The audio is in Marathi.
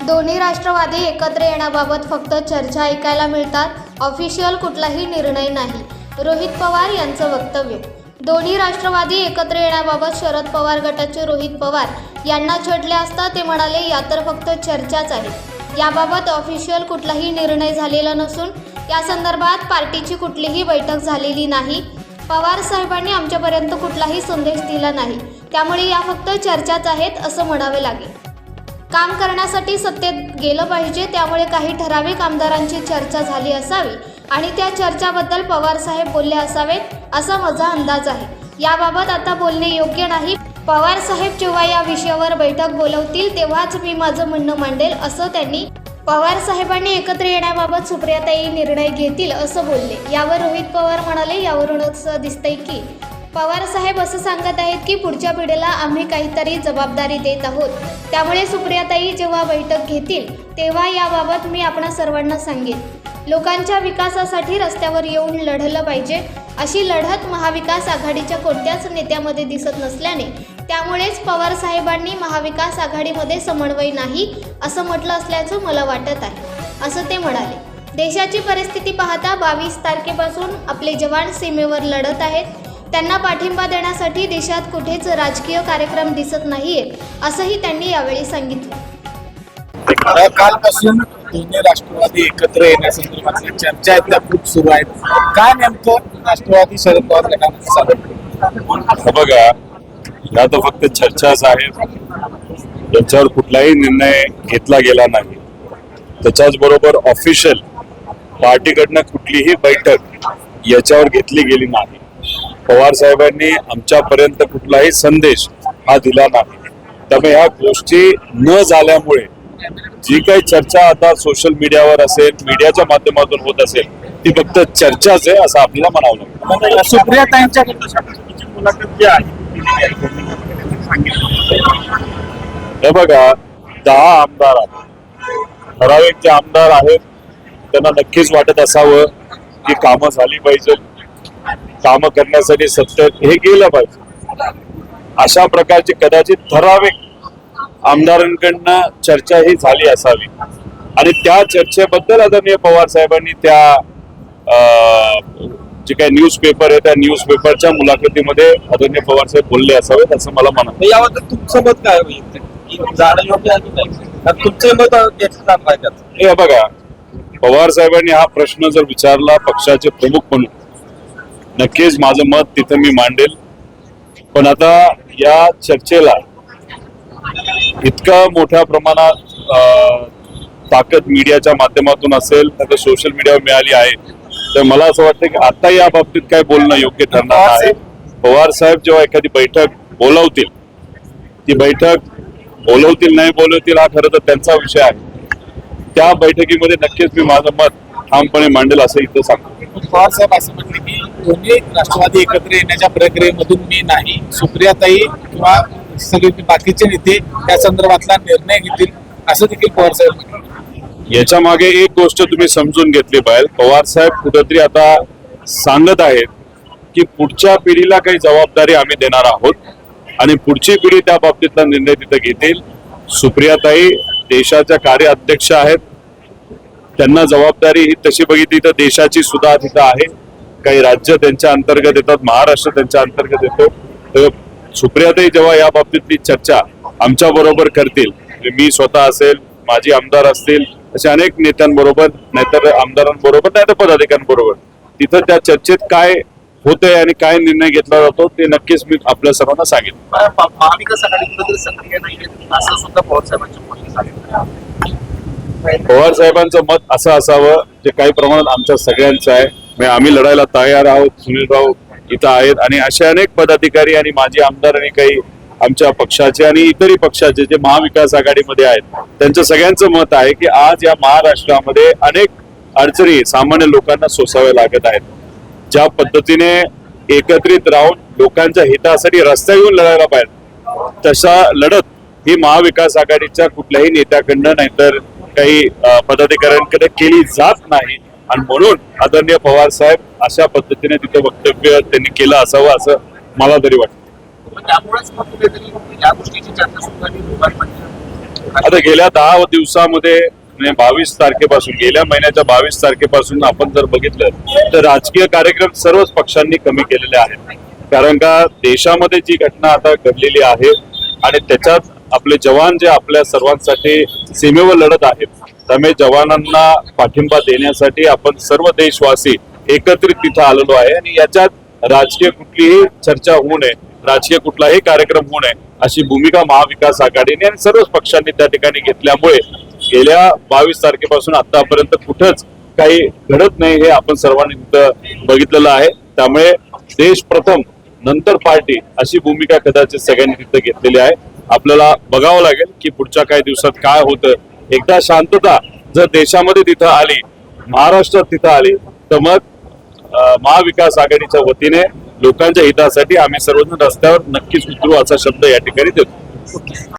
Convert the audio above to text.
दोन्ही राष्ट्रवादी एकत्र येण्याबाबत फक्त चर्चा ऐकायला मिळतात, ऑफिशियल कुठलाही निर्णय नाही. रोहित पवार यांचं वक्तव्य. दोन्ही राष्ट्रवादी एकत्र येण्याबाबत शरद पवार गटाचे रोहित पवार यांना छेडले असता ते म्हणाले, या तर फक्त चर्चाच आहे. याबाबत ऑफिशियल कुठलाही निर्णय झालेला नसून या संदर्भात पार्टीची कुठलीही बैठक झालेली नाही. पवार साहेबांनी आमच्यापर्यंत कुठलाही संदेश दिला नाही, त्यामुळे या फक्त चर्चाच आहेत असं म्हणावे लागेल. काम करण्यासाठी सत्तेत गेलं पाहिजे, त्यामुळे काही ठराविक आमदारांची चर्चा झाली असावी आणि त्या चर्चाबद्दल पवारसाहेब बोलले असावेत असा माझा अंदाज आहे. याबाबत आता बोलणे योग्य नाही. पवारसाहेब जेव्हा या विषयावर बैठक बोलवतील तेव्हाच मी माझं म्हणणं मांडेल असं त्यांनी पवारसाहेबांनी एकत्र येण्याबाबत सुप्रियाताई निर्णय घेतील असं बोलले. यावर रोहित पवार म्हणाले, यावरून असं दिसतंय की पवारसाहेब असं सांगत आहेत की पुढच्या पिढीला आम्ही काहीतरी जबाबदारी देत आहोत, त्यामुळे सुप्रियाताई जेव्हा बैठक घेतील तेव्हा याबाबत मी आपणा सर्वांना सांगेन. लोकांच्या विकासासाठी रस्त्यावर येऊन लढलं पाहिजे, अशी लढत महाविकास आघाडीच्या कोणत्याच नेत्यामध्ये दिसत नसल्याने त्यामुळेच पवारसाहेबांनी महाविकास आघाडीमध्ये समन्वय नाही असं म्हटलं असल्याचं मला वाटत आहे असं ते म्हणाले. देशाची परिस्थिती पाहता 22 तारखेपासून आपले जवान सीमेवर लढत आहेत. त्यांना पाठिंबा देण्यासाठी देशात कुठेच राजकीय कार्यक्रम दिसत नाहीयेत असंही त्यांनी यावेळी सांगितलं. कालपासून दोन्ही राष्ट्रवादी एकत्र येण्यासंदर्भातल्या चर्चा आहेत त्या खूप सुरू आहेत. काय नेमकं राष्ट्रवादी शरद पवार गटामध्ये चालू बघा, या तर फक्त चर्चाच आहेत. याच्यावर कुठलाही निर्णय घेतला गेला नाही. त्याच्याच बरोबर ऑफिशियल पार्टीकडनं कुठलीही बैठक याच्यावर घेतली गेली नाही. पवार साहेबांनी आमच्यापर्यंत कुठलाही संदेश हा दिला नाही. त्यामुळे ह्या गोष्टी न झाल्यामुळे जी काही चर्चा आता सोशल मीडियावर असेल, मीडियाच्या माध्यमातून होत असेल, ती फक्त चर्चाच आहे असं आपल्याला म्हणावं लागतं. सुप्रियाताईंच्या मुलाखत जी आहे हे बघा, 10 आमदार आहेत. ठराविक जे आमदार आहेत त्यांना नक्कीच वाटत असावं की कामं झाली पाहिजे, कामं करण्यासाठी सत्तेत हे गेलं पाहिजे. अशा प्रकारची कदाचित ठराविक आमदारांकडनं चर्चा ही झाली असावी आणि त्या चर्चेबद्दल आदरणीय पवार साहेबांनी त्या जे काही न्यूजपेपर आहे त्या न्यूजपेपरच्या मुलाखतीमध्ये आदरणीय पवार साहेब बोलले असावेत असं मला म्हणाल. याबद्दल तुमचं मत काय होईल? जाणं योग्य आहे की नाही? तुमचं मत घेतलं पाहिजे. हे बघा, पवार साहेबांनी हा प्रश्न जर विचारला पक्षाचे प्रमुख म्हणून, नक्कीच माझं मत तिथं मी मांडेल. पण आता या चर्चेला इतका मोठ्या प्रमाणात ताकद मीडियाच्या माध्यमातून असेल तर सोशल मीडियावर मिळाली आहे, तर मला असं वाटतं की आता या बाबतीत काय बोलणं योग्य ठरणार आहे. पवार साहेब जेव्हा एखादी बैठक बोलवतील, ती बैठक बोलवतील नाही बोलवतील हा खरं तर त्यांचा विषय आहे. त्या बैठकीमध्ये नक्कीच मी माझं मत ठामपणे मांडेल असं इथं सांगतो. पवार साहेब असं म्हटले की दोन्ही राष्ट्रवादी एकत्र येण्याच्या प्रक्रियेमधून मी नाही, सुप्रियाताई किंवा सगळे बाकीचे नेते त्या संदर्भातला निर्णय घेतील असं देखील पवार साहेब म्हणाले. याच्या मागे एक गोष्ट तुम्ही समजून घेतली पाहिजे. पवार साहेब कुठेतरी आता सांगत आहेत की पुढच्या पिढीला काही जबाबदारी आम्ही देणार आहोत आणि पुढची पिढी त्या बाबतीतला निर्णय तिथे घेतील. सुप्रियाताई देशाच्या कार्याध्यक्ष आहेत, त्यांना जबाबदारी ही तशी बघितली तर देशाची सुद्धा तिथं आहे. काही राज्य त्यांच्या अंतर्गत येतात, महाराष्ट्र त्यांच्या अंतर्गत येतो. तर सुप्रियाताई जेव्हा या बाबतीतली चर्चा आमच्या बरोबर करतील, मी स्वतः असेल, माझी आमदार असतील, अशा अनेक नेत्यांबरोबर, नाहीतर आमदारांबरोबर, नाहीतर पदाधिकाऱ्यांबरोबर, तिथं त्या चर्चेत काय होतंय आणि काय निर्णय घेतला जातो ते नक्कीच मी आपल्या सर्वांना सांगेन. महाविकास आघाडीबद्दल सक्रिय नाही असं सुद्धा पवार साहेबांच्या बोलण्यात सांगितलं. पवार साहेबांचं मत असं असावं जे काही प्रमाणात आमच्या सगळ्यांचं आहे. म्हणजे आम्ही लढायला तयार आहोत. सुनीलराव इथं आहेत आणि असे अनेक पदाधिकारी आणि माजी आमदार आणि काही आमच्या पक्षाचे आणि इतरही पक्षाचे जे महाविकास आघाडीमध्ये आहेत, त्यांचं सगळ्यांचं मत आहे की आज या महाराष्ट्रामध्ये अनेक अडचणी सामान्य लोकांना सोसाव्या लागत आहेत. ज्या पद्धतीने एकत्रित राहून लोकांच्या हितासाठी रस्त्यावर येऊन लढायला पाहिजे, तशा लढत ही महाविकास आघाडीच्या कुठल्याही नेत्याकडनं नाहीतर काही पदाधिकाऱ्यांकडे केली जात नाही आणि म्हणून आदरणीय पवार साहेब अशा पद्धतीने तिथे वक्तव्य त्यांनी केलं असावं असं मला तरी वाटतं. आता गेल्या 10 दिवसामध्ये 22 तारखेपासून, गेल्या महिन्याच्या 22 तारखेपासून आपण जर बघितलं तर राजकीय कार्यक्रम सर्वच पक्षांनी कमी केलेले आहेत. कारण का देशामध्ये जी घटना आता घडलेली आहे आणि त्याच्यात आपले जवान जे आपल्या सर्वांसाठी सीमेवर लढत आहेत, त्यामुळे जवानांना पाठिंबा देण्यासाठी आपण सर्व देशवासी एकत्रित तिथं आलेलो आहे आणि याच्यात राजकीय कुठलीही चर्चा होऊ नये, राजकीय कुठलाही कार्यक्रम होऊ नये अशी भूमिका महाविकास आघाडीने आणि सर्वच पक्षांनी त्या ठिकाणी घेतल्यामुळे गेल्या 22 तारखेपासून आतापर्यंत कुठंच काही घडत नाही हे आपण सर्वांनी तिथं बघितलेलं आहे. त्यामुळे देश प्रथम नंतर पार्टी अशी भूमिका कदाचित सगळ्यांनी तिथं घेतलेली आहे. आपल्याला बघावं लागेल की पुढच्या काही दिवसात काय होतं. एकदा शांतता जर देशामध्ये तिथं आली, महाराष्ट्रात तिथं आली, तर मग महाविकास आघाडीच्या वतीने लोकांच्या हितासाठी आम्ही सर्वजण रस्त्यावर नक्कीच उतरू असा शब्द या ठिकाणी देतो.